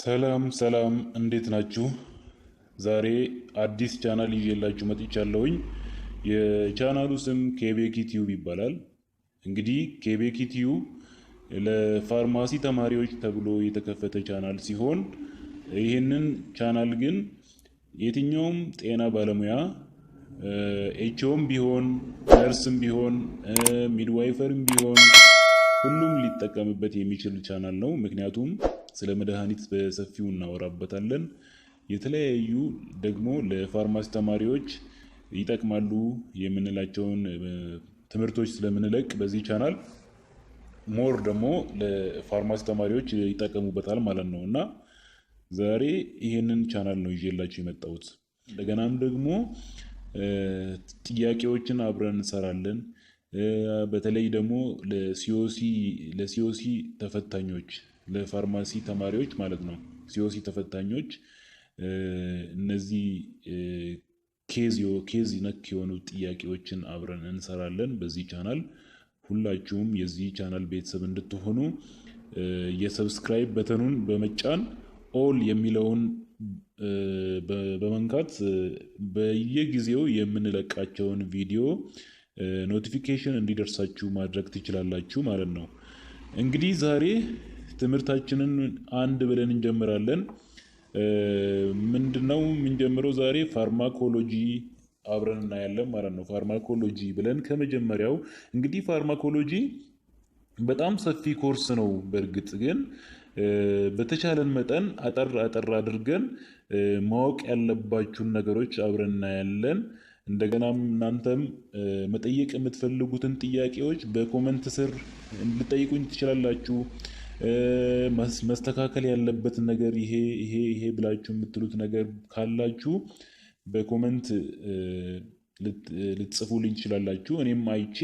ሰላም ሰላም እንዴት ናችሁ? ዛሬ አዲስ ቻናል ይዤላችሁ መጥቻለሁኝ። የቻናሉ ስም ኬቤኪ ቲዩብ ይባላል። እንግዲህ ኬቤኪ ቲዩብ ለፋርማሲ ተማሪዎች ተብሎ የተከፈተ ቻናል ሲሆን ይህንን ቻናል ግን የትኛውም ጤና ባለሙያ ኤችኦም ቢሆን ነርስም ቢሆን ሚድዋይፈርም ቢሆን ሁሉም ሊጠቀምበት የሚችል ቻናል ነው። ምክንያቱም ስለ መድኃኒት በሰፊው እናወራበታለን። የተለያዩ ደግሞ ለፋርማሲ ተማሪዎች ይጠቅማሉ የምንላቸውን ትምህርቶች ስለምንለቅ በዚህ ቻናል ሞር ደግሞ ለፋርማሲ ተማሪዎች ይጠቀሙበታል ማለት ነው እና ዛሬ ይሄንን ቻናል ነው ይዤላችሁ የመጣሁት። እንደገናም ደግሞ ጥያቄዎችን አብረን እንሰራለን። በተለይ ደግሞ ለሲኦሲ ተፈታኞች ለፋርማሲ ተማሪዎች ማለት ነው ሲኦሲ ተፈታኞች እነዚህ ኬዝ ነክ የሆኑ ጥያቄዎችን አብረን እንሰራለን በዚህ ቻናል። ሁላችሁም የዚህ ቻናል ቤተሰብ እንድትሆኑ የሰብስክራይብ በተኑን በመጫን ኦል የሚለውን በመንካት በየጊዜው የምንለቃቸውን ቪዲዮ ኖቲፊኬሽን እንዲደርሳችሁ ማድረግ ትችላላችሁ ማለት ነው። እንግዲህ ዛሬ ትምህርታችንን አንድ ብለን እንጀምራለን። ምንድነው የምንጀምረው ዛሬ? ፋርማኮሎጂ አብረን እናያለን ማለት ነው። ፋርማኮሎጂ ብለን ከመጀመሪያው እንግዲህ ፋርማኮሎጂ በጣም ሰፊ ኮርስ ነው። በእርግጥ ግን በተቻለን መጠን አጠር አድርገን ማወቅ ያለባችሁን ነገሮች አብረን እናያለን። እንደገናም እናንተም መጠየቅ የምትፈልጉትን ጥያቄዎች በኮመንት ስር ልጠይቁኝ ትችላላችሁ። መስተካከል ያለበት ነገር ይሄ ብላችሁ የምትሉት ነገር ካላችሁ በኮመንት ልትጽፉልኝ ትችላላችሁ። እኔም አይቼ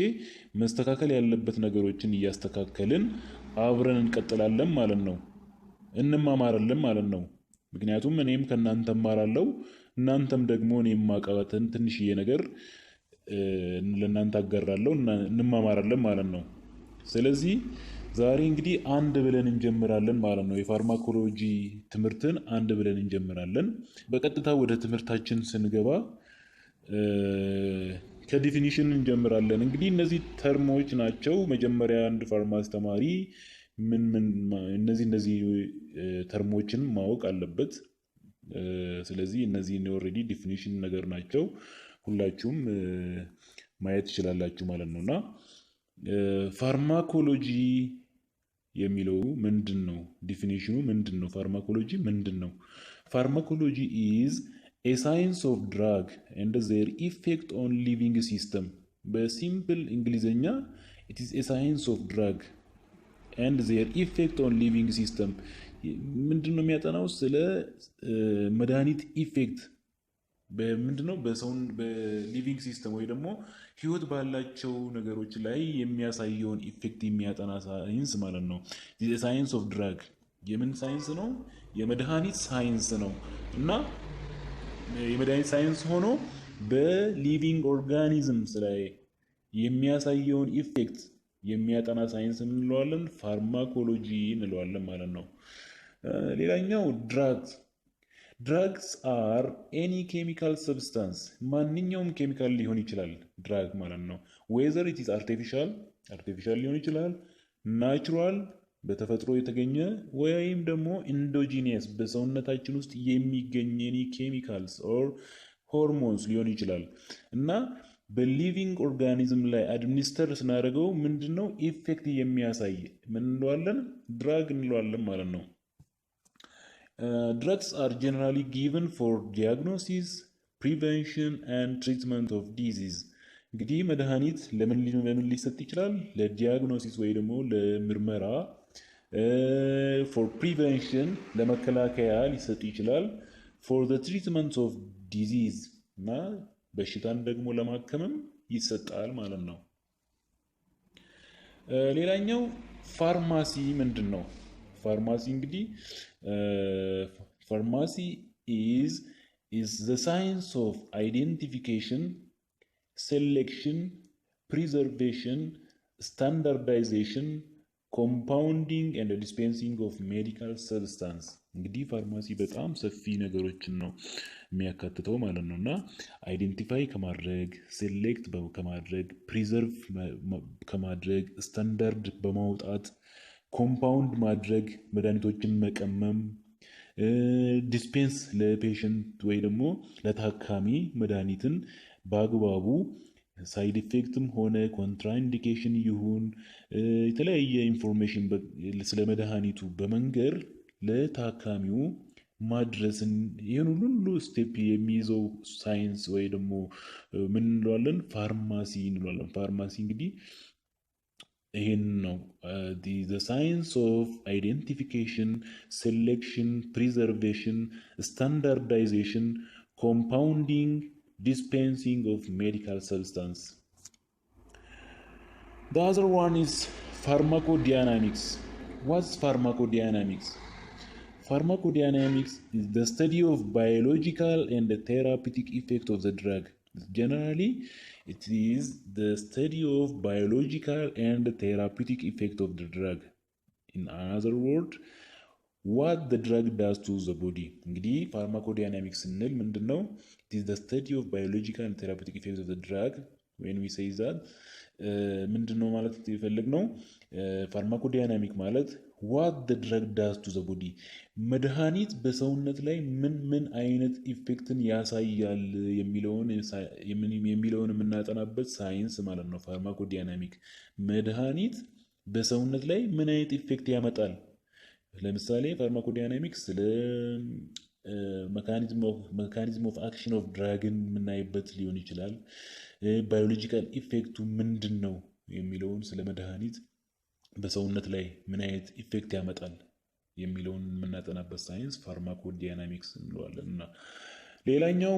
መስተካከል ያለበት ነገሮችን እያስተካከልን አብረን እንቀጥላለን ማለት ነው። እንማማራለን ማለት ነው። ምክንያቱም እኔም ከእናንተ እማራለሁ፣ እናንተም ደግሞ እኔም ማቀበትን ትንሽዬ ነገር ለእናንተ አጋራለሁ፣ እንማማራለን ማለት ነው። ስለዚህ ዛሬ እንግዲህ አንድ ብለን እንጀምራለን ማለት ነው። የፋርማኮሎጂ ትምህርትን አንድ ብለን እንጀምራለን። በቀጥታ ወደ ትምህርታችን ስንገባ ከዲፊኒሽን እንጀምራለን። እንግዲህ እነዚህ ተርሞች ናቸው። መጀመሪያ አንድ ፋርማሲ ተማሪ እነዚህ ተርሞችን ማወቅ አለበት። ስለዚህ እነዚህ ኦልሬዲ ዲፊኒሽን ነገር ናቸው። ሁላችሁም ማየት ትችላላችሁ ማለት ነውና ፋርማኮሎጂ የሚለው ምንድነው? ዲፊኒሽኑ ምንድነው? ፋርማኮሎጂ ምንድነው? ፋርማኮሎጂ is a science of drug and their effect on living system። በሲምፕል እንግሊዘኛ it is a science of drug and their effect on living system። ምንድነው የሚያጠናው? ስለ መድኃኒት ኢፌክት በምንድነው በሰውን በሊቪንግ ሲስተም ወይ ደግሞ ህይወት ባላቸው ነገሮች ላይ የሚያሳየውን ኢፌክት የሚያጠና ሳይንስ ማለት ነው። ሳይንስ ኦፍ ድራግ የምን ሳይንስ ነው? የመድኃኒት ሳይንስ ነው። እና የመድኃኒት ሳይንስ ሆኖ በሊቪንግ ኦርጋኒዝምስ ላይ የሚያሳየውን ኢፌክት የሚያጠና ሳይንስ እንለዋለን፣ ፋርማኮሎጂ እንለዋለን ማለት ነው። ሌላኛው drugs are any chemical substance። ማንኛውም ኬሚካል ሊሆን ይችላል ድራግ ማለት ነው። whether it is artificial ሊሆን ይችላል፣ ናቹራል በተፈጥሮ የተገኘ ወይም ደግሞ ኢንዶጂኒየስ በሰውነታችን ውስጥ የሚገኝ any chemicals or hormones ሊሆን ይችላል እና በሊቪንግ ኦርጋኒዝም ላይ አድሚኒስተር ስናደርገው ምንድነው ኢፌክት የሚያሳይ ምን እንለዋለን? ድራግ እንለዋለን ማለት ነው። Drugs are generally given for diagnosis, prevention and treatment of disease። እንግዲህ መድኃኒት ለምን ሊሰጥ ይችላል? ለዲያግኖሲስ ወይ ደግሞ ለምርመራ፣ for prevention ለመከላከያ ሊሰጥ ይችላል፣ for the treatment of disease እና በሽታን ደግሞ ለማከምም ይሰጣል ማለት ነው። ሌላኛው ፋርማሲ ምንድን ነው? ፋርማሲ እንግዲህ ፋርማሲ is the science of identification, selection, preservation, standardization, compounding and dispensing of medical substance እንግዲህ ፋርማሲ በጣም ሰፊ ነገሮችን ነው የሚያካትተው ማለት ነው እና አይዴንቲፋይ ከማድረግ ሴሌክት ከማድረግ ፕሪዘርቭ ከማድረግ ስታንዳርድ በማውጣት ኮምፓውንድ ማድረግ መድኃኒቶችን መቀመም ዲስፔንስ ለፔሽንት ወይ ደግሞ ለታካሚ መድኃኒትን በአግባቡ ሳይድ ኢፌክትም ሆነ ኮንትራኢንዲኬሽን ይሁን የተለያየ ኢንፎርሜሽን ስለ መድኃኒቱ በመንገር ለታካሚው ማድረስን ይህን ሁሉ ስቴፕ የሚይዘው ሳይንስ ወይ ደግሞ ምን እንለዋለን? ፋርማሲ እንለዋለን። ፋርማሲ እንግዲህ ይህን ነው the science of identification, selection, preservation, standardization, compounding, dispensing of medical substance. The other one is pharmacodynamics. What's pharmacodynamics? Pharmacodynamics is the study of biological and the therapeutic effect of the drug. Generally, it is the study of biological and therapeutic effect of the drug. In another word, what the drug does to the body. እንግዲህ pharmacodynamics ስንል ምንድነው? It is the study of biological and therapeutic effects of the drug. When we say that ምንድነው ማለት የፈለግነው? ፋርማኮዳይናሚክ ማለት what the drug does to the body መድኃኒት በሰውነት ላይ ምን አይነት ኢፌክትን ያሳያል የሚለውን የምናጠናበት ሳይንስ ማለት ነው። ፋርማኮዳይናሚክ መድኃኒት በሰውነት ላይ ምን አይነት ኢፌክት ያመጣል። ለምሳሌ ፋርማኮዳይናሚክስ ስለ መካኒዝም ኦፍ አክሽን ኦፍ ድራግን የምናይበት ሊሆን ይችላል። ባዮሎጂካል ኢፌክቱ ምንድን ነው የሚለውን ስለ መድኃኒት በሰውነት ላይ ምን አይነት ኢፌክት ያመጣል የሚለውን የምናጠናበት ሳይንስ ፋርማኮዳይናሚክስ እንለዋለን። እና ሌላኛው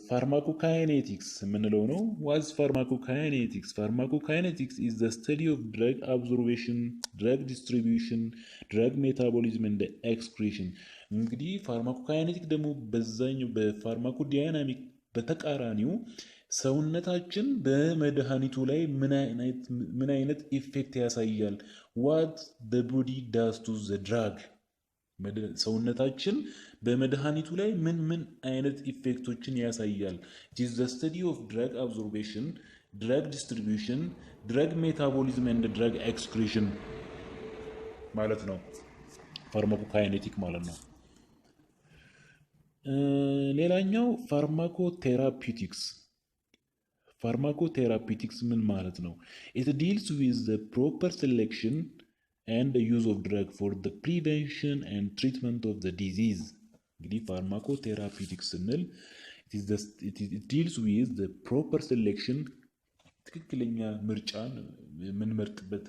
ፋርማኮካይኔቲክስ የምንለው ነው። ዋትስ ፋርማኮካይኔቲክስ? ፋርማኮካይኔቲክስ ኢዝ ዘ ስተዲ ኦፍ ድረግ አብዞርቤሽን፣ ድረግ ዲስትሪቢዩሽን፣ ድረግ ሜታቦሊዝም እንደ ኤክስክሪሽን። እንግዲህ ፋርማኮካይኔቲክ ደግሞ በዛኛው በፋርማኮዳይናሚክ በተቃራኒው ሰውነታችን በመድኃኒቱ ላይ ምን አይነት ኢፌክት ያሳያል። ዋት the body does to the drug ሰውነታችን በመድኃኒቱ ላይ ምን አይነት ኢፌክቶችን ያሳያል። it is the study of drug absorption, drug distribution, drug metabolism and drug excretion ማለት ነው ፋርማኮካይኔቲክ ማለት ነው። ሌላኛው ፋርማኮቴራፒውቲክስ። ፋርማኮቴራፒውቲክስ ምን ማለት ነው? it deals with the proper selection and the use of drug for the prevention and treatment of the disease. እንግዲህ ፋርማኮቴራፒውቲክስ ስንል it deals with the proper selection ትክክለኛ ምርጫን የምንመርጥበት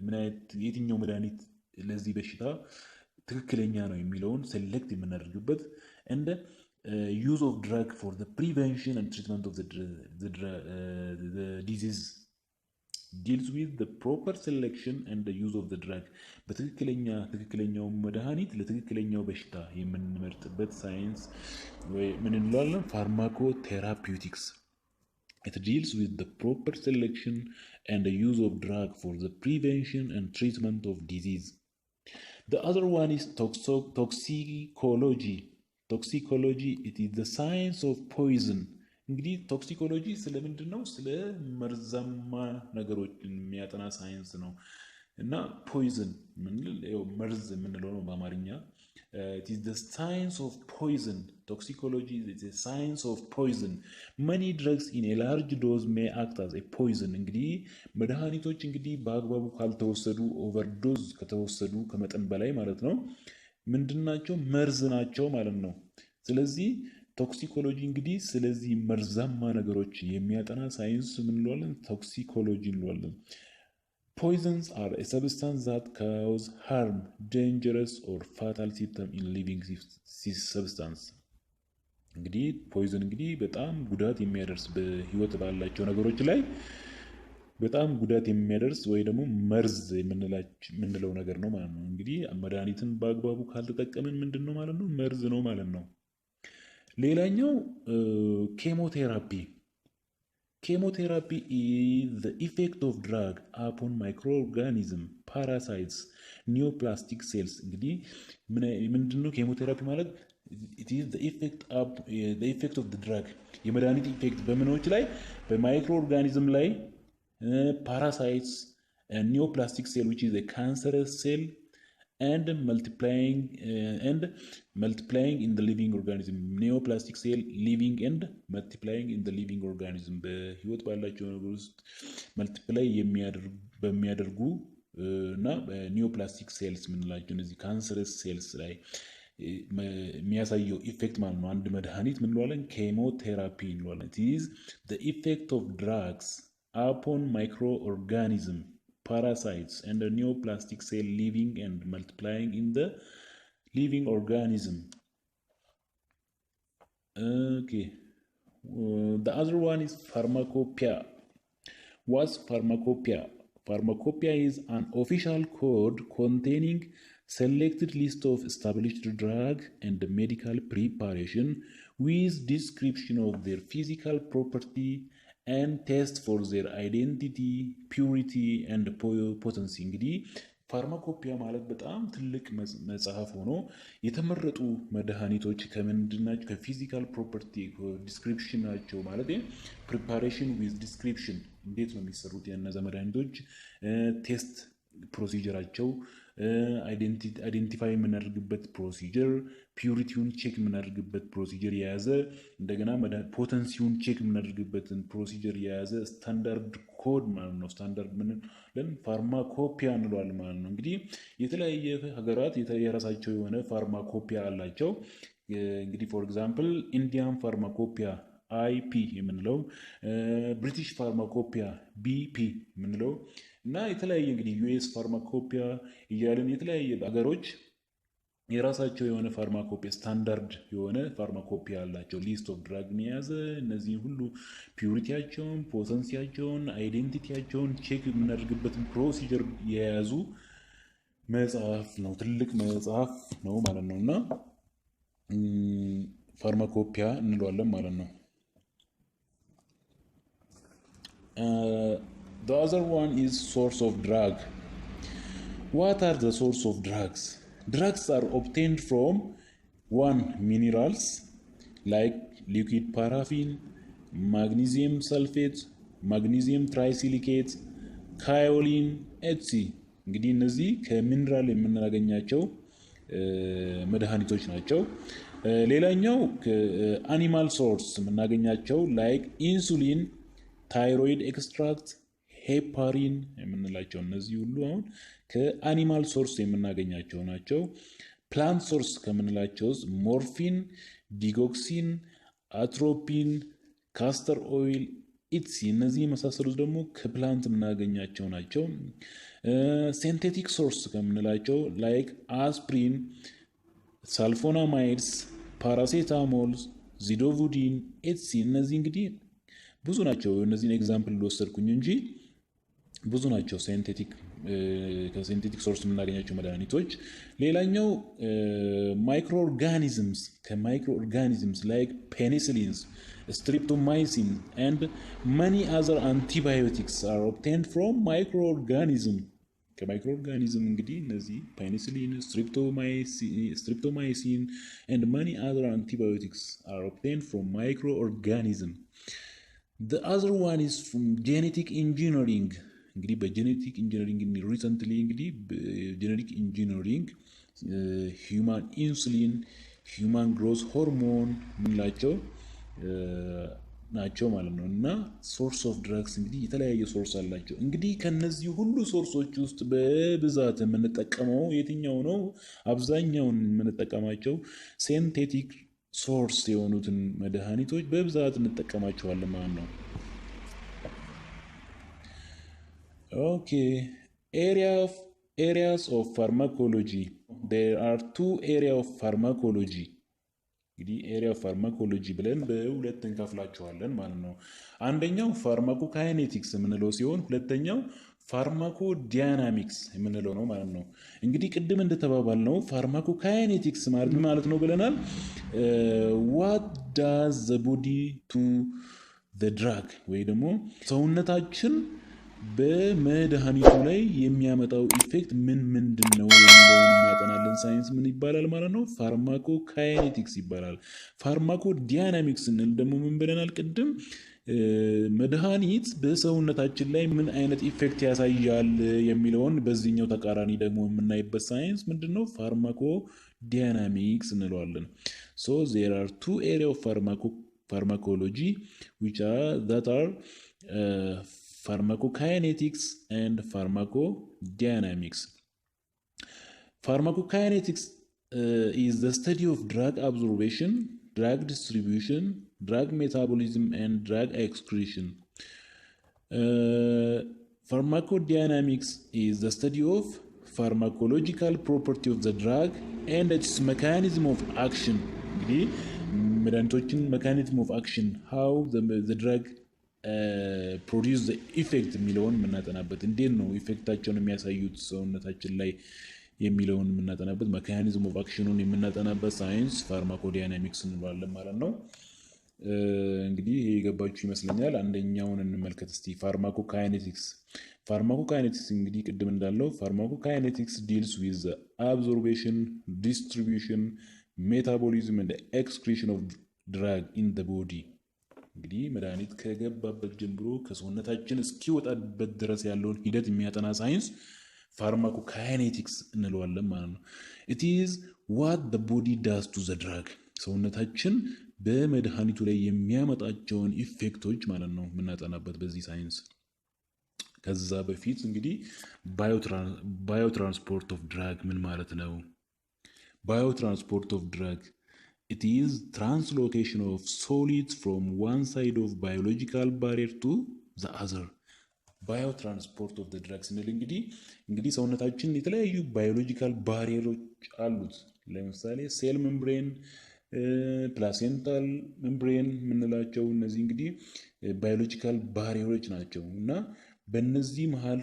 ምን አይነት የትኛው መድኃኒት ለዚህ በሽታ ትክክለኛ ነው የሚለውን ሴሌክት የምናደርግበት and use of drug for the prevention and treatment of the disease. deals with the proper selection and the use of the drug በትክክለኛው መድኃኒት ለትክክለኛው በሽታ የምንመርጥበት ሳይንስ ወይ ምን እንለዋለን? ፋርማኮቴራፒውቲክስ። it deals with the proper selection and the use of drug for the prevention and treatment of disease. The other one is toxicology. ቶክሲኮሎጂ it is the science of poison. እንግዲህ ቶክሲኮሎጂ ስለምንድን ነው? ስለ መርዛማ ነገሮች የሚያጠና ሳይንስ ነው። እና ፖይዝን መርዝ የምንለው ነው በአማርኛ። it is the science of poison. toxicology is the science of poison. many drugs in a large dose may act as a poison. እንግዲህ መድኃኒቶች እንግዲህ በአግባቡ ካልተወሰዱ ኦቨርዶዝ ከተወሰዱ ከመጠን በላይ ማለት ነው ምንድናቸው? መርዝ ናቸው ማለት ነው። ስለዚህ ቶክሲኮሎጂ እንግዲህ ስለዚህ መርዛማ ነገሮች የሚያጠና ሳይንስ ምን እንለዋለን? ቶክሲኮሎጂ እንለዋለን። Poisons are a substance that cause harm, dangerous or fatal symptom in living substance. እንግዲህ ፖይዝን እንግዲህ በጣም ጉዳት የሚያደርስ በህይወት ባላቸው ነገሮች ላይ በጣም ጉዳት የሚያደርስ ወይ ደግሞ መርዝ የምንለው ነገር ነው ማለት ነው። እንግዲህ መድኃኒትን በአግባቡ ካልተጠቀምን ምንድነው ማለት ነው? መርዝ ነው ማለት ነው። ሌላኛው ኬሞቴራፒ። ኬሞቴራፒ is the effect of drug upon microorganism parasites, neoplastic cells እንግዲህ ምንድነው ኬሞቴራፒ ማለት it is the effect of the drug የመድኃኒት ኢፌክት በምኖች ላይ በማይክሮ ኦርጋኒዝም ላይ parasites and neoplastic cell which is a cancerous cell and multiplying in the living organism neoplastic cell living and multiplying in the living organism በህይወት ባላቸው ነገር ውስጥ multiply በሚያደርጉ እና ኒዮፕላስቲክ ሴልስ ምንላቸው እነዚህ ካንሰረስ ሴልስ ላይ የሚያሳየው ኢፌክት ማለት ነው አንድ መድኃኒት ምን እንለዋለን ኬሞቴራፒ እንለዋለን it is the effect of drugs upon microorganism parasites and the neoplastic cell living and multiplying in the living organism. Okay, the other one is pharmacopoeia. What's pharmacopoeia? Pharmacopoeia is an official code containing selected list of established drug and medical preparation with description of their physical property and test for their identity, purity and potency. እንግዲህ ፋርማኮፒያ ማለት በጣም ትልቅ መጽሐፍ ሆኖ የተመረጡ መድኃኒቶች ከምንድናቸው ከፊዚካል ፕሮፐርቲ ዲስክሪፕሽን ናቸው ማለት ፕሪፓሬሽን ዊዝ ዲስክሪፕሽን እንዴት ነው የሚሰሩት የነዛ መድኃኒቶች ቴስት ፕሮሲጀራቸው አይደንቲፋይ የምናደርግበት ፕሮሲጀር ፒዩሪቲውን ቼክ የምናደርግበት ፕሮሲጀር የያዘ እንደገና ፖተንሲውን ቼክ የምናደርግበትን ፕሮሲጀር የያዘ ስታንዳርድ ኮድ ማለት ነው ስታንዳርድ ምን ፋርማኮፒያ እንለዋለን ማለት ነው እንግዲህ የተለያየ ሀገራት የራሳቸው የሆነ ፋርማኮፒያ አላቸው እንግዲህ ፎር ኤግዛምፕል ኢንዲያን ፋርማኮፒያ IP የምንለው ብሪቲሽ ፋርማኮፒያ BP የምንለው እና የተለያየ እንግዲህ US ፋርማኮፒያ እያለን የተለያየ ሀገሮች የራሳቸው የሆነ ፋርማኮፒያ ስታንዳርድ የሆነ ፋርማኮፒያ አላቸው ሊስት ኦፍ ድራግ የያዘ እነዚህ ሁሉ ፒዩሪቲያቸውን ፖተንሲያቸውን አይዴንቲቲያቸውን ቼክ የምናደርግበትን ፕሮሲጀር የያዙ መጽሐፍ ነው ትልቅ መጽሐፍ ነው ማለት ነውና ፋርማኮፒያ እንለዋለን ማለት ነው The other one is source of drug. What are the source of drugs? Drugs are obtained from one minerals like liquid paraffin, magnesium sulfate, magnesium trisilicate, kaolin, etc. እንግዲህ እነዚህ ከሚነራል የምናገኛቸው መድኃኒቶች ናቸው ሌላኛው ከአኒማል ሶርስ የምናገኛቸው ላይክ ኢንሱሊን ታይሮይድ ኤክስትራክት ሄፓሪን የምንላቸው እነዚህ ሁሉ አሁን ከአኒማል ሶርስ የምናገኛቸው ናቸው ፕላንት ሶርስ ከምንላቸው ሞርፊን ዲጎክሲን አትሮፒን ካስተር ኦይል ኢትሲ እነዚህ የመሳሰሉት ደግሞ ከፕላንት የምናገኛቸው ናቸው ሲንቴቲክ ሶርስ ከምንላቸው ላይክ አስፕሪን ሳልፎናማይድስ ፓራሴታሞል ዚዶቡዲን ኢትሲ እነዚህ እንግዲህ ብዙ ናቸው እነዚህን ኤግዛምፕል ልወሰድኩኝ እንጂ ብዙ ናቸው ከሲንቴቲክ ሶርስ የምናገኛቸው መድኃኒቶች ሌላኛው ማይክሮ ኦርጋኒዝምስ ከማይክሮ ኦርጋኒዝምስ ላይክ ፔኒሲሊንስ streptomycin and many other antibiotics are obtained from microorganism ከማይክሮኦርጋኒዝም እንግዲህ እነዚህ ፔኒሲሊን streptomycin and many other antibiotics are obtained from microorganism The other one is from genetic engineering. እንግዲህ በጄኔቲክ ኢንጂነሪንግ ሪሰንትሊ እንግዲህ ጄኔቲክ ኢንጂነሪንግ ሂውማን ኢንሱሊን ሂውማን ግሮዝ ሆርሞን ምንላቸው ናቸው ማለት ነው እና ሶርስ ኦፍ ድራግስ እንግዲህ የተለያየ ሶርስ አላቸው እንግዲህ ከነዚህ ሁሉ ሶርሶች ውስጥ በብዛት የምንጠቀመው የትኛው ነው አብዛኛውን የምንጠቀማቸው ሲንቴቲክ ሶርስ የሆኑትን መድኃኒቶች በብዛት እንጠቀማቸዋለን ማለት ነው Okay, areas of pharmacology. There are two areas of pharmacology. እንግዲህ ኤሪያ ኦፍ ፋርማኮሎጂ ብለን በሁለት እንከፍላቸዋለን ማለት ነው አንደኛው ፋርማኮካይኔቲክስ የምንለው ሲሆን ሁለተኛው ፋርማኮዳይናሚክስ የምንለው ነው ማለት ነው እንግዲህ ቅድም እንደተባባልነው ፋርማኮካይኔቲክስ ማለት ነው ብለናል what does the body to the drug ወይ ደግሞ ሰውነታችን በመድኃኒቱ ላይ የሚያመጣው ኢፌክት ምንድነው የሚለውን የሚያጠናልን ሳይንስ ምን ይባላል ማለት ነው? ፋርማኮካይኔቲክስ ይባላል። ፋርማኮዳይናሚክስ ስንል ደግሞ ምን ብለናል ቅድም? መድኃኒት በሰውነታችን ላይ ምን አይነት ኢፌክት ያሳያል የሚለውን በዚህኛው ተቃራኒ ደግሞ የምናይበት ሳይንስ ምንድነው? ፋርማኮዳይናሚክስ እንለዋለን። ሶ there are two areas of pharmacology which are pharmacokinetics and pharmacodynamics. Pharmacokinetics is the study of drug absorption, drug distribution, drug metabolism, and drug excretion. Pharmacodynamics is the study of pharmacological property of the drug and its mechanism of action. Mechanism of action, how the drug produce the effect የሚለውን የምናጠናበት እንዴት ነው ኢፌክታቸውን የሚያሳዩት ሰውነታችን ላይ የሚለውን የምናጠናበት ሜካኒዝም ኦፍ አክሽኑን የምናጠናበት ሳይንስ ፋርማኮዳይናሚክስ እንባላለን ማለት ነው። እንግዲህ ይሄ የገባችሁ ይመስለኛል። አንደኛውን እንመልከት እስቲ። ፋርማኮካይኔቲክስ እንግዲህ ቅድም እንዳለው ፋርማኮካይኔቲክስ ዲልስ ዊዝ ዘ አብዞርቤሽን፣ ዲስትሪቢዩሽን፣ ሜታቦሊዝም and excretion of drug in the body። እንግዲህ መድኃኒት ከገባበት ጀምሮ ከሰውነታችን እስኪወጣበት ድረስ ያለውን ሂደት የሚያጠና ሳይንስ ፋርማኮካይኔቲክስ እንለዋለን ማለት ነው። it is what the body does to the drug። ሰውነታችን በመድኃኒቱ ላይ የሚያመጣቸውን ኢፌክቶች ማለት ነው የምናጠናበት በዚህ ሳይንስ። ከዛ በፊት እንግዲህ ባዮትራንስፖርት ኦፍ ድራግ ምን ማለት ነው? ባዮትራንስፖርት ኦፍ ድራግ it is translocation of solids from one side of biological barrier to the other. ባዮትራንስፖርት ኦፍ ድራግ ስንል እንግዲህ ሰውነታችን የተለያዩ ባዮሎጂካል ባሪየሮች አሉት። ለምሳሌ ሴል ሜምብሬን፣ ፕላሴንታል ሜምብሬን የምንላቸው እነዚህ እንግዲህ ባዮሎጂካል ባሪየሮች ናቸው እና በእነዚህ መሃል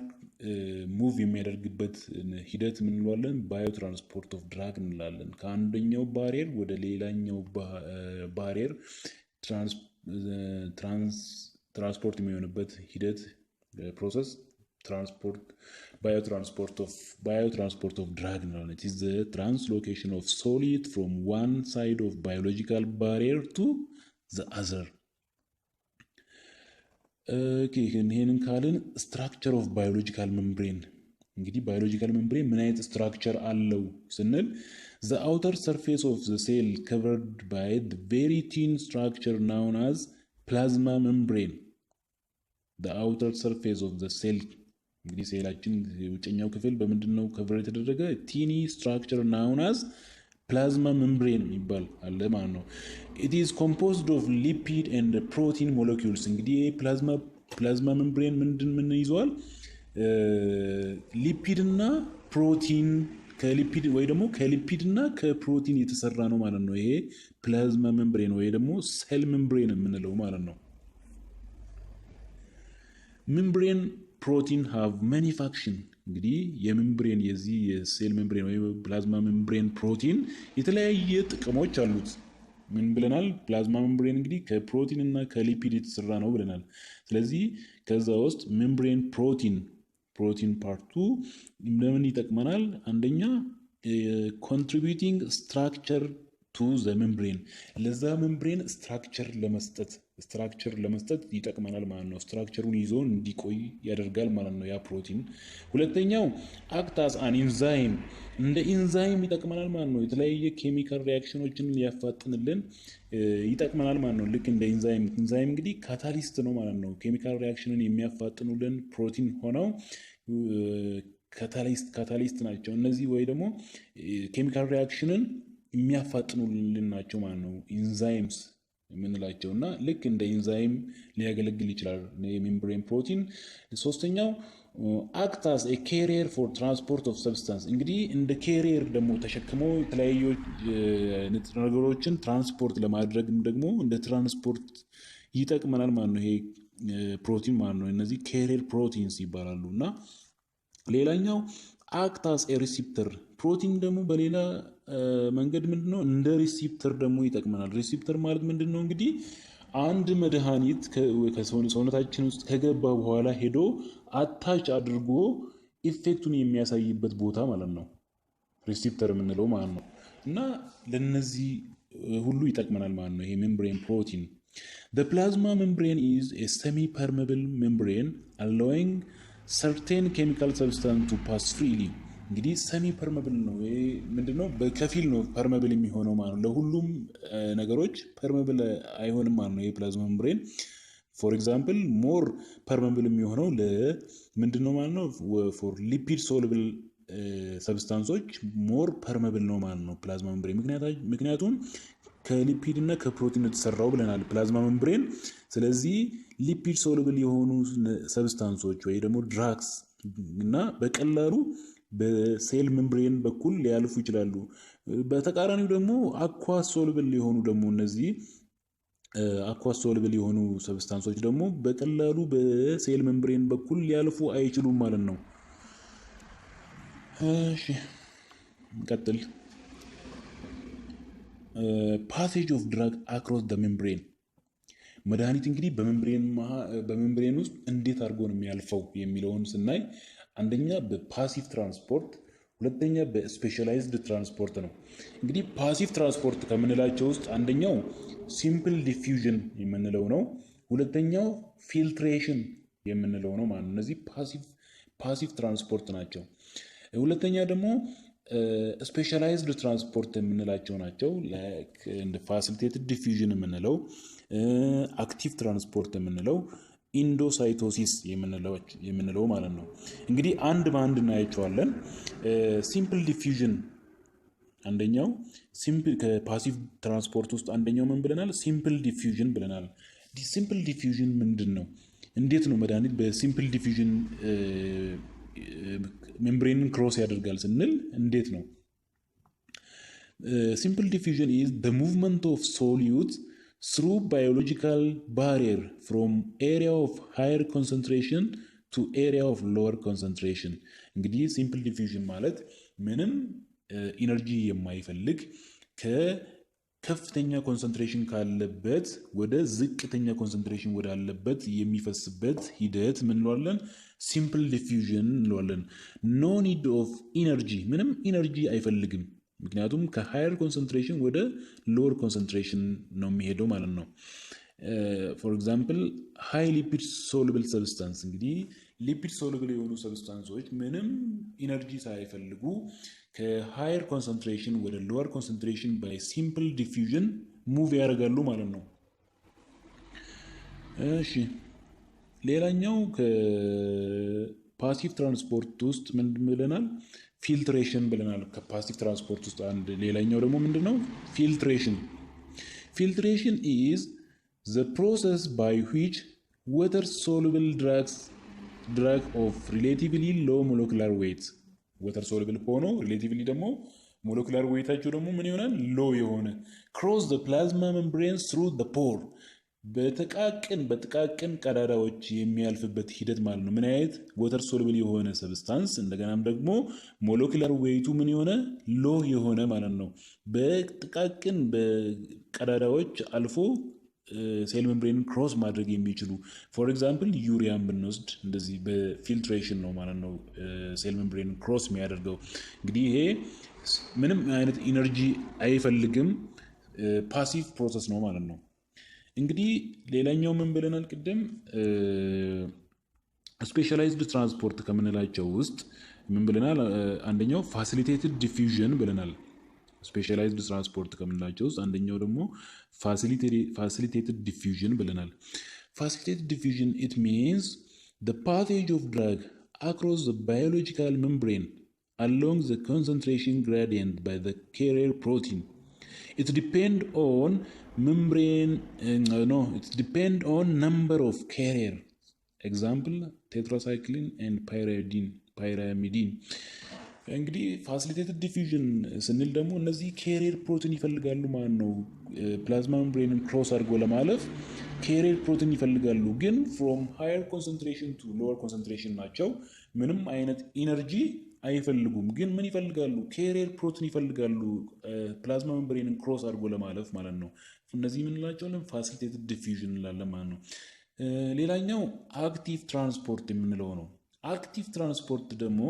ሙቭ የሚያደርግበት ሂደት ምን እንለዋለን? ባዮትራንስፖርት ኦፍ ድራግ እንላለን። ከአንደኛው ባሪየር ወደ ሌላኛው ባሪየር ትራንስፖርት የሚሆንበት ሂደት ፕሮሰስ ባዮትራንስፖርት ኦፍ ድራግ እንላለን። it is the translocation of solid from one side of biological barrier to the other. ይህንን ካልን ስትራክቸር ኦፍ ባዮሎጂካል ሜምብሬን እንግዲህ ባዮሎጂካል ሜምብሬን ምን አይነት ስትራክቸር አለው ስንል the outer surface of the cell covered by the very thin structure known as plasma membrane. the outer surface of the cell እንግዲህ ሴላችን የውጭኛው ክፍል በምንድነው ከቨር የተደረገ? ቲኒ ስትራክቸር known as plasma membrane የሚባል አለ ማለት ነው። it is composed of lipid and protein molecules። እንግዲህ plasma membrane ምን ይዟል? ሊፒድ እና ፕሮቲን ከሊፒድ ወይ ደግሞ ከሊፒድ እና ከፕሮቲን የተሰራ ነው ማለት ነው። ይሄ ፕላዝማ ሜምብሬን ወይ ደግሞ ሴል ሜምብሬን የምንለው ማለት ነው። ሜምብሬን ፕሮቲን have many function። እንግዲህ የሜምብሬን የዚህ የሴል ሜምብሬን ወይ ፕላዝማ ሜምብሬን ፕሮቲን የተለያየ ጥቅሞች አሉት። ምን ብለናል? ፕላዝማ ሜምብሬን እንግዲህ ከፕሮቲን እና ከሊፒድ የተሰራ ነው ብለናል። ስለዚህ ከዛ ውስጥ ሜምብሬን ፕሮቲን ፓርቱ ለምን ይጠቅመናል? አንደኛ ኮንትሪቢዩቲንግ ስትራክቸር ቱ ዘ ሜምብሬን፣ ለዛ ሜምብሬን ስትራክቸር ለመስጠት ይጠቅመናል ማለት ነው። ስትራክቸሩን ይዞ እንዲቆይ ያደርጋል ማለት ነው ያ ፕሮቲን። ሁለተኛው አክት አስ አን ኢንዛይም፣ እንደ ኢንዛይም ይጠቅመናል ማለት ነው። የተለያየ ኬሚካል ሪያክሽኖችን ሊያፋጥንልን ይጠቅመናል ማለት ነው። ልክ እንደ ኢንዛይም እንግዲህ ካታሊስት ነው ማለት ነው። ኬሚካል ሪያክሽንን የሚያፋጥኑልን ፕሮቲን ሆነው ካታሊስት ናቸው እነዚህ፣ ወይ ደግሞ ኬሚካል ሪያክሽንን የሚያፋጥኑልን ናቸው ማለት ነው ኢንዛይምስ የምንላቸው እና ልክ እንደ ኢንዛይም ሊያገለግል ይችላል የሜምብሬን ፕሮቲን። ሶስተኛው አክት አስ ኤ ካሪየር ፎር ትራንስፖርት ኦፍ ሰብስታንስ፣ እንግዲህ እንደ ካሪየር ደግሞ ተሸክሞ የተለያዩ ንጥረ ነገሮችን ትራንስፖርት ለማድረግም ደግሞ እንደ ትራንስፖርት ይጠቅመናል ማለት ነው ይሄ ፕሮቲን ማለት ነው። እነዚህ ካሪየር ፕሮቲንስ ይባላሉ። እና ሌላኛው አክት አስ ኤ ሪሲፕተር፣ ፕሮቲን ደግሞ በሌላ መንገድ ምንድነው እንደ ሪሲፕተር ደግሞ ይጠቅመናል። ሪሲፕተር ማለት ምንድነው? እንግዲህ አንድ መድኃኒት ከሰውነታችን ውስጥ ከገባ በኋላ ሄዶ አታች አድርጎ ኢፌክቱን የሚያሳይበት ቦታ ማለት ነው ሪሲፕተር የምንለው ማለት ነው። እና ለነዚህ ሁሉ ይጠቅመናል ማለት ነው ይሄ ሜምብሬን ፕሮቲን። The plasma membrane is a semi-permeable membrane allowing certain chemical substance to pass freely. እንግዲህ ሰሚ ፐርመብል ነው። ይሄ ምንድነው? በከፊል ነው ፐርመብል የሚሆነው ማለት ነው። ለሁሉም ነገሮች ፐርመብል አይሆንም ማለት ነው። የፕላዝማ ሜምብሬን ፎር ኤግዛምፕል ሞር ፐርመብል የሚሆነው ለምንድነው ማለት ነው? ፎር ሊፒድ ሶሉብል ሰብስታንሶች ሞር ፐርመብል ነው ማለት ነው ፕላዝማ ሜምብሬን። ምክንያቱም ከሊፒድ እና ከፕሮቲን የተሰራው ብለናል ፕላዝማ ሜምብሬን። ስለዚህ ሊፒድ ሶሉብል የሆኑ ሰብስታንሶች ወይ ደግሞ ድራግስ እና በቀላሉ በሴል ሜምብሬን በኩል ሊያልፉ ይችላሉ። በተቃራኒው ደግሞ አኳስ ሶሉብል የሆኑ ደግሞ እነዚህ አኳስ ሶሉብል የሆኑ ሰብስታንሶች ደግሞ በቀላሉ በሴል ሜምብሬን በኩል ሊያልፉ አይችሉም ማለት ነው። እሺ እንቀጥል። ፓሴጅ ኦፍ ድራግ አክሮስ ደ ሜምብሬን። መድኃኒት እንግዲህ በሜምብሬን ውስጥ እንዴት አድርጎ ነው የሚያልፈው የሚለውን ስናይ አንደኛ በፓሲቭ ትራንስፖርት፣ ሁለተኛ በስፔሻላይዝድ ትራንስፖርት ነው። እንግዲህ ፓሲቭ ትራንስፖርት ከምንላቸው ውስጥ አንደኛው ሲምፕል ዲፊውዥን የምንለው ነው። ሁለተኛው ፊልትሬሽን የምንለው ነው ማለት ነው። እነዚህ ፓሲቭ ትራንስፖርት ናቸው። ሁለተኛ ደግሞ ስፔሻላይዝድ ትራንስፖርት የምንላቸው ናቸው። እንደ ፋሲሊቴትድ ዲፊውዥን የምንለው፣ አክቲቭ ትራንስፖርት የምንለው፣ ኢንዶሳይቶሲስ የምንለው ማለት ነው። እንግዲህ አንድ በአንድ እናያቸዋለን። ሲምፕል ዲፊውዥን አንደኛው ከፓሲቭ ትራንስፖርት ውስጥ አንደኛው ምን ብለናል? ሲምፕል ዲፊውዥን ብለናል። ሲምፕል ዲፊውዥን ምንድን ነው? እንዴት ነው መድኃኒት በሲምፕል ዲፊውዥን ሜምብሬንን ክሮስ ያደርጋል ስንል እንዴት ነው? ሲምፕል ዲፊውዥን ኢዝ ዘ ሙቭመንት ኦፍ ሶሉት through biological barrier from area of higher concentration to area of lower concentration። እንግዲህ ሲምፕል ዲፊውዥን ማለት ምንም ኢነርጂ የማይፈልግ ከከፍተኛ ኮንሰንትሬሽን ካለበት ወደ ዝቅተኛ ኮንሰንትሬሽን ወዳለበት የሚፈስበት ሂደት ምን እንለዋለን? ሲምፕል ዲፊውዥን እንለዋለን። ኖ ኒድ ኦፍ ኢነርጂ፣ ምንም ኢነርጂ አይፈልግም። ምክንያቱም ከሃየር ኮንሰንትሬሽን ወደ ሎወር ኮንሰንትሬሽን ነው የሚሄደው ማለት ነው። ፎር ኤግዛምፕል ሃይ ሊፒድ ሶሉብል ሰብስታንስ። እንግዲህ ሊፒድ ሶሉብል የሆኑ ሰብስታንሶች ምንም ኢነርጂ ሳይፈልጉ ከሃየር ኮንሰንትሬሽን ወደ ሎወር ኮንሰንትሬሽን ባይ ሲምፕል ዲፊውዥን ሙቭ ያደርጋሉ ማለት ነው። እሺ ሌላኛው ከፓሲቭ ትራንስፖርት ውስጥ ምንድን ብለናል? ፊልትሬሽን ብለናል። ከፓሲቭ ትራንስፖርት ውስጥ አንድ ሌላኛው ደግሞ ምንድነው? ፊልትሬሽን። ፊልትሬሽን ኢዝ ዘ ፕሮሰስ ባይ ዊች ወተር ሶሉብል ድራግ ኦፍ ሪሌቲቭሊ ሎ ሞለኩላር ዌይት፣ ወተር ሶሉብል ሆኖ ሪሌቲቭሊ ደግሞ ሞለኩላር ዌይታቸው ደግሞ ምን ይሆናል? ሎ የሆነ ክሮስ ዘ ፕላዝማ ሜምብሬን ስሩ ዘ ፖር፣ በጥቃቅን ቀዳዳዎች የሚያልፍበት ሂደት ማለት ነው። ምን አይነት? ወተር ሶሉብል የሆነ ሰብስታንስ እንደገናም ደግሞ ሞለኩላር ዌይቱ ምን የሆነ ሎ የሆነ ማለት ነው። በጥቃቅን በቀዳዳዎች አልፎ ሴል ሜምብሬንን ክሮስ ማድረግ የሚችሉ ፎር ኤግዛምፕል ዩሪያን ብንወስድ እንደዚህ በፊልትሬሽን ነው ማለት ነው ሴል ሜምብሬንን ክሮስ የሚያደርገው። እንግዲህ ይሄ ምንም አይነት ኢነርጂ አይፈልግም፣ ፓሲቭ ፕሮሰስ ነው ማለት ነው። እንግዲህ ሌላኛው ምን ብለናል ቅድም? ስፔሻላይዝድ ትራንስፖርት ከምንላቸው ውስጥ ምን ብለናል? አንደኛው ፋሲሊቴትድ ዲፊውዥን ብለናል። ስፔሻላይዝድ ትራንስፖርት ከምንላቸው ውስጥ አንደኛው ደግሞ ፋሲሊቴትድ ዲፊውዥን ብለናል። ፋሲሊቴትድ ዲፊውዥን ኢት ሚንስ the passage of drug across the biological membrane along the concentration gradient by the carrier protein. It depends on number of carrier. Example tetracycline and pyrimidine. እንግዲህ ፋሲሊቴትድ ዲፊውዥን ስንል ደግሞ እነዚህ ካሪየር ፕሮቲን ይፈልጋሉ ማለት ነው። ፕላዝማ ሜምብሬንን ክሮስ አድርጎ ለማለፍ ካሪየር ፕሮቲን ይፈልጋሉ። ግን ፍሮም ሃየር ኮንሰንትሬሽን ቱ ሎወር ኮንሰንትሬሽን ናቸው። ምንም አይነት ኢነርጂ አይፈልጉም። ግን ምን ይፈልጋሉ? ካሪየር ፕሮቲን ይፈልጋሉ ፕላዝማ ሜምብሬንን ክሮስ አድርጎ ለማለፍ ማለት ነው። እነዚህ ምን እንላቸዋለን? ፋሲሊቴትድ ዲፊዥን እንላለን ማለት ነው። ሌላኛው አክቲቭ ትራንስፖርት የምንለው ነው። አክቲቭ ትራንስፖርት ደግሞ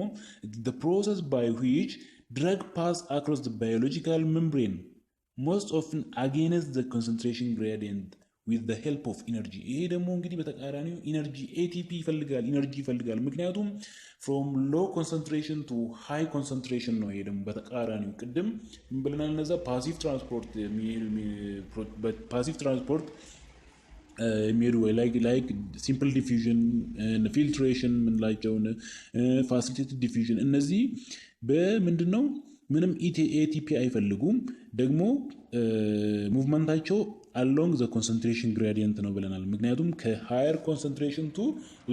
the process by which drug pass across the biological membrane most often against the concentration gradient with the help of energy። ይሄ ደግሞ እንግዲህ በተቃራኒው ኢነርጂ ATP ይፈልጋል፣ ኢነርጂ ይፈልጋል። ምክንያቱም from low concentration to high concentration ነው። ይሄ ደግሞ በተቃራኒው ቅድም ምን ብለናል? እነዛ ፓሲቭ ትራንስፖርት የሚሄዱ ላይክ ሲምፕል ዲፊዥን፣ ፊልትሬሽን ምንላቸውን፣ ፋሲሊቴትድ ዲፊዥን እነዚህ በምንድን ነው ምንም ATP አይፈልጉም። ደግሞ ሙቭመንታቸው along the concentration gradient ነው ብለናል። ምክንያቱም ከሃየር ኮንሰንትሬሽን ቱ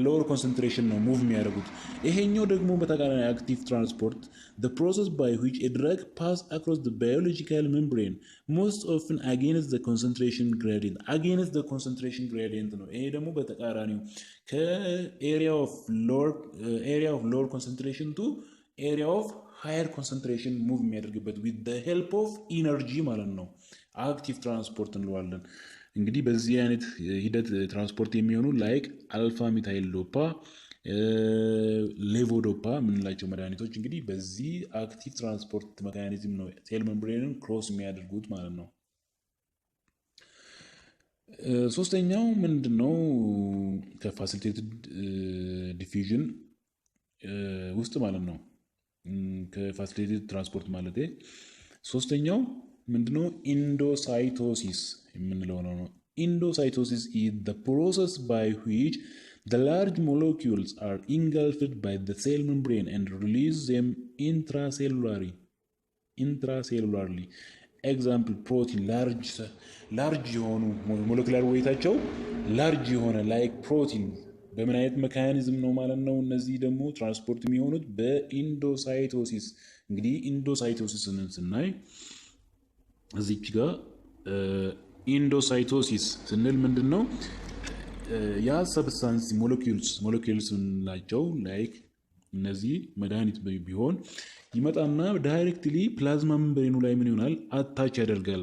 ሎወር ኮንሰንትሬሽን ነው ሙቭ የሚያደርጉት። ይሄኛው ደግሞ በተቃራኒ አክቲቭ ትራንስፖርት the process by which a drug pass across the biological membrane most often against the concentration gradient ነው። ይሄ ደግሞ በተቃራኒው ከኤሪያ ኦፍ lower concentration to area of higher concentration ሙቭ የሚያደርግበት with the help of energy ማለት ነው። አክቲቭ ትራንስፖርት እንለዋለን። እንግዲህ በዚህ አይነት ሂደት ትራንስፖርት የሚሆኑ ላይክ አልፋ ሚታይል ዶፓ፣ ሌቮዶፓ ምንላቸው መድኃኒቶች እንግዲህ በዚህ አክቲቭ ትራንስፖርት ሜካኒዝም ነው ሴል ሜምብሬንን ክሮስ የሚያደርጉት ማለት ነው። ሶስተኛው ምንድነው? ከፋሲሊቴትድ ዲፊዥን ውስጥ ማለት ነው። ከፋሲሊቴትድ ትራንስፖርት ማለት ሶስተኛው ምንድነው? ኢንዶሳይቶሲስ የምንለው ነው። ኢንዶሳይቶሲስ is the process by which the large molecules are engulfed by the cell membrane and release them intracellularly. Example protein large የሆኑ ሞለኪውላር ዌይታቸው ላርጅ የሆነ ላይክ ፕሮቲን በምን አይነት ሜካኒዝም ነው ማለት ነው? እነዚህ ደግሞ ትራንስፖርት የሚሆኑት በኢንዶሳይቶሲስ። እንግዲህ ኢንዶሳይቶሲስን ስናይ እዚች ጋር ኢንዶሳይቶሲስ ስንል ምንድነው? ያ ሰብስታንስ ሞለኪውልስ ናቸው። ላይክ እነዚህ መድኃኒት ቢሆን ይመጣና ዳይሬክትሊ ፕላዝማ ሜምብሬኑ ላይ ምን ይሆናል? አታች ያደርጋል።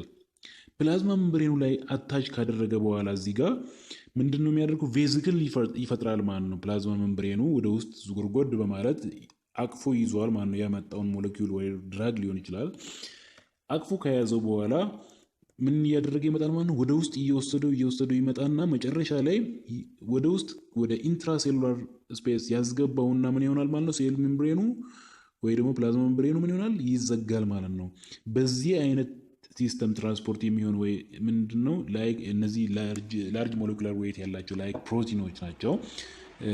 ፕላዝማ ሜምብሬኑ ላይ አታች ካደረገ በኋላ እዚህ ጋር ምንድነው የሚያደርገው? ቬዚክል ይፈጥራል ማለት ነው። ፕላዝማ ሜምብሬኑ ወደ ውስጥ ዝጉርጎድ በማለት አቅፎ ይዟል ማለት ነው። ያመጣውን ሞለኪውል ወይ ድራግ ሊሆን ይችላል። አቅፎ ከያዘው በኋላ ምን እያደረገ ይመጣል ማለት ነው? ወደ ውስጥ እየወሰደው ይመጣና መጨረሻ ላይ ወደ ውስጥ ወደ ኢንትራሴሉላር ስፔስ ያስገባውና ምን ይሆናል ማለት ነው? ሴል ሜምብሬኑ ወይ ደግሞ ፕላዝማ ሜምብሬኑ ምን ይሆናል? ይዘጋል ማለት ነው። በዚህ አይነት ሲስተም ትራንስፖርት የሚሆን ወይ ምንድነው? ላይክ እነዚህ ላርጅ ሞለኪውላር ዌይት ያላቸው ላይክ ፕሮቲኖች ናቸው።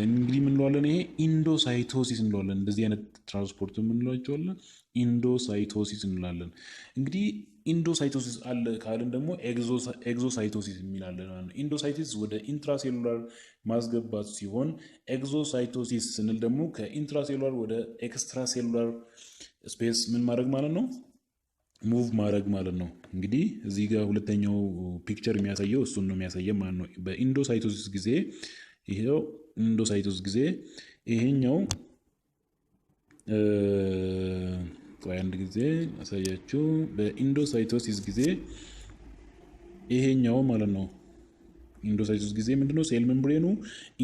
እንግዲህ ምን እንለዋለን? ይሄ ኢንዶሳይቶሲስ እንለዋለን። እንደዚህ አይነት ትራንስፖርት ምን እንለዋለን? ኢንዶሳይቶሲስ እንላለን። እንግዲህ ኢንዶሳይቶሲስ አለ ካልን ደግሞ ኤግዞሳይቶሲስ የሚላለን ማለት ነው። ኢንዶሳይቶሲስ ወደ ኢንትራሴሉላር ማስገባት ሲሆን ኤግዞሳይቶሲስ ስንል ደግሞ ከኢንትራሴሉላር ወደ ኤክስትራሴሉላር ስፔስ ምን ማድረግ ማለት ነው? ሙቭ ማድረግ ማለት ነው። እንግዲህ እዚህ ጋር ሁለተኛው ፒክቸር የሚያሳየው እሱን ነው የሚያሳየው ማለት ነው። በኢንዶሳይቶሲስ ጊዜ ይሄው ኢንዶሳይቶሲስ ጊዜ ይሄኛው አንድ ጊዜ አሳያችሁ። በኢንዶሳይቶሲስ ጊዜ ይሄኛው ማለት ነው። ኢንዶሳይቶሲስ ጊዜ ምንድነው? ሴል ሜምብሬኑ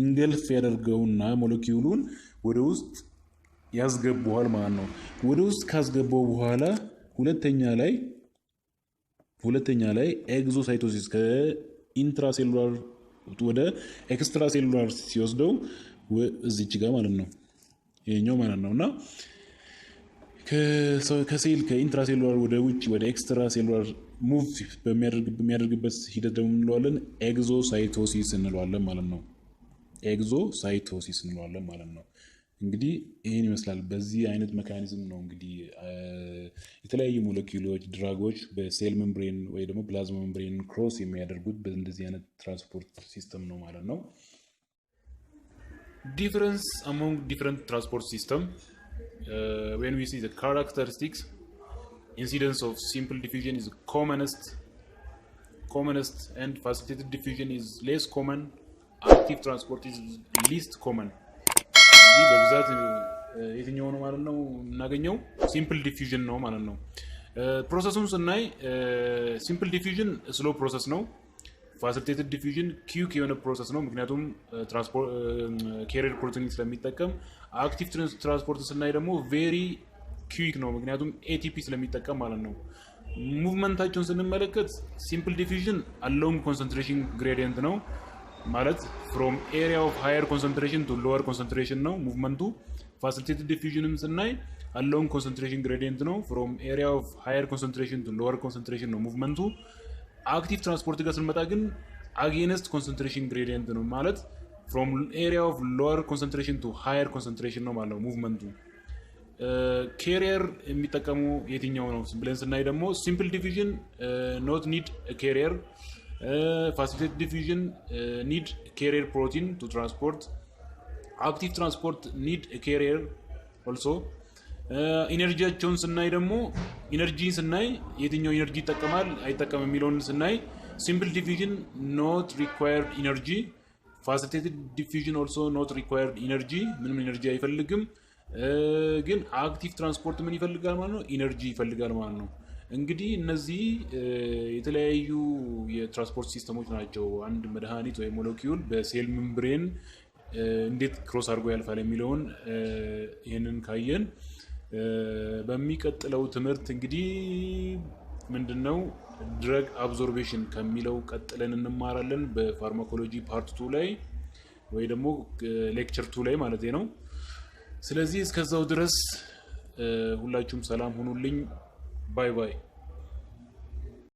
ኢንገልፍ ያደርገውና ሞለኪውሉን ወደ ውስጥ ያስገባዋል ማለት ነው። ወደ ውስጥ ካስገባው በኋላ ሁለተኛ ላይ ኤግዞሳይቶሲስ ከኢንትራሴሉላር ወደ ኤክስትራሴሉላር ሲወስደው እዚች ጋር ማለት ነው። ይሄኛው ማለት ነውና ከሴል ከኢንትራሴሉላር ወደ ውጭ ወደ ኤክስትራሴሉላር ሙቭ በሚያደርግበት ሂደት ደግሞ እንለዋለን ኤግዞሳይቶሲስ እንለዋለን ማለት ነው። ኤግዞሳይቶሲስ እንለዋለን ማለት ነው። እንግዲህ ይሄን ይመስላል። በዚህ አይነት ሜካኒዝም ነው እንግዲህ የተለያዩ ሞለኪውሎች ድራጎች በሴል ሜምብሬን ወይ ደግሞ ፕላዝማ ሜምብሬን ክሮስ የሚያደርጉት በእንደዚህ አይነት ትራንስፖርት ሲስተም ነው ማለት ነው። Difference among different transport system. When we see the characteristics, incidence of simple diffusion is commonest and facilitated diffusion is less common. Active transport is least common. በብዛት የትኛው ነው ማለት ነው እናገኘው? ሲምፕል ዲፊዥን ነው ማለት ነው። ፕሮሰሱን ስናይ ሲምፕል ዲፊዥን ስሎ ፕሮሰስ ነው። ፋሲሊቴትድ ዲፊዥን ኪዩክ የሆነ ፕሮሰስ ነው፣ ምክንያቱም ካሪየር ፕሮቲን ስለሚጠቀም። አክቲቭ ትራንስፖርት ስናይ ደግሞ ቬሪ ኪዩክ ነው፣ ምክንያቱም ኤቲፒ ስለሚጠቀም ማለት ነው። ሙቭመንታቸውን ስንመለከት ሲምፕል ዲፊዥን አሎንግ ኮንሰንትሬሽን ግሬዲየንት ነው ማለት ፍሮም ኤሪያ ኦፍ ሃየር ኮንሰንትሬሽን ቱ ሎወር ኮንሰንትሬሽን ነው ሙቭመንቱ። ፋሲሊቴትድ ዲፊዥንም ስናይ አሎንግ ኮንሰንትሬሽን ግሬዲየንት ነው ፍሮም ኤሪያ ኦፍ ሃየር ኮንሰንትሬሽን ቱ ሎወር ኮንሰንትሬሽን ነው ሙቭመንቱ። አክቲቭ ትራንስፖርት ጋር ስንመጣ ግን አጌንስት ኮንሰንትሬሽን ግሬዲየንት ነው ማለት ፍሮም ኤሪያ ኦፍ ሎወር ኮንሰንትሬሽን ቱ ሃየር ኮንሰንትሬሽን ነው ማለት ነው ሙቭመንቱ። ካሪየር የሚጠቀሙ የትኛው ነው ብለን ስናይ ደግሞ ሲምፕል ዲፊዥን ኖት ኒድ ካሪየር፣ ፋሲሊቴትድ ዲፊዥን ኒድ ካሪየር ፕሮቲን ቱ ትራንስፖርት፣ አክቲቭ ትራንስፖርት ኒድ ካሪየር ኦልሶ። ኢነርጂያቸውን ስናይ ደግሞ ኢነርጂ ስናይ የትኛው ኢነርጂ ይጠቀማል አይጠቀም የሚለውን ስናይ ሲምፕል ዲፊዥን ኖት ሪኳየርድ ኢነርጂ፣ ፋሲሊቴትድ ዲፊዥን ኦልሶ ኖት ሪኳየርድ ኢነርጂ፣ ምንም ኢነርጂ አይፈልግም። ግን አክቲቭ ትራንስፖርት ምን ይፈልጋል ማለት ነው? ኢነርጂ ይፈልጋል ማለት ነው። እንግዲህ እነዚህ የተለያዩ የትራንስፖርት ሲስተሞች ናቸው። አንድ መድኃኒት ወይ ሞለኪውል በሴል ሜምብሬን እንዴት ክሮስ አድርጎ ያልፋል የሚለውን ይሄንን ካየን በሚቀጥለው ትምህርት እንግዲህ ምንድነው ድረግ አብዞርቤሽን ከሚለው ቀጥለን እንማራለን በፋርማኮሎጂ ፓርት 2 ላይ ወይ ደግሞ ሌክቸር 2 ላይ ማለት ነው። ስለዚህ እስከዛው ድረስ ሁላችሁም ሰላም ሁኑልኝ። ባይ ባይ።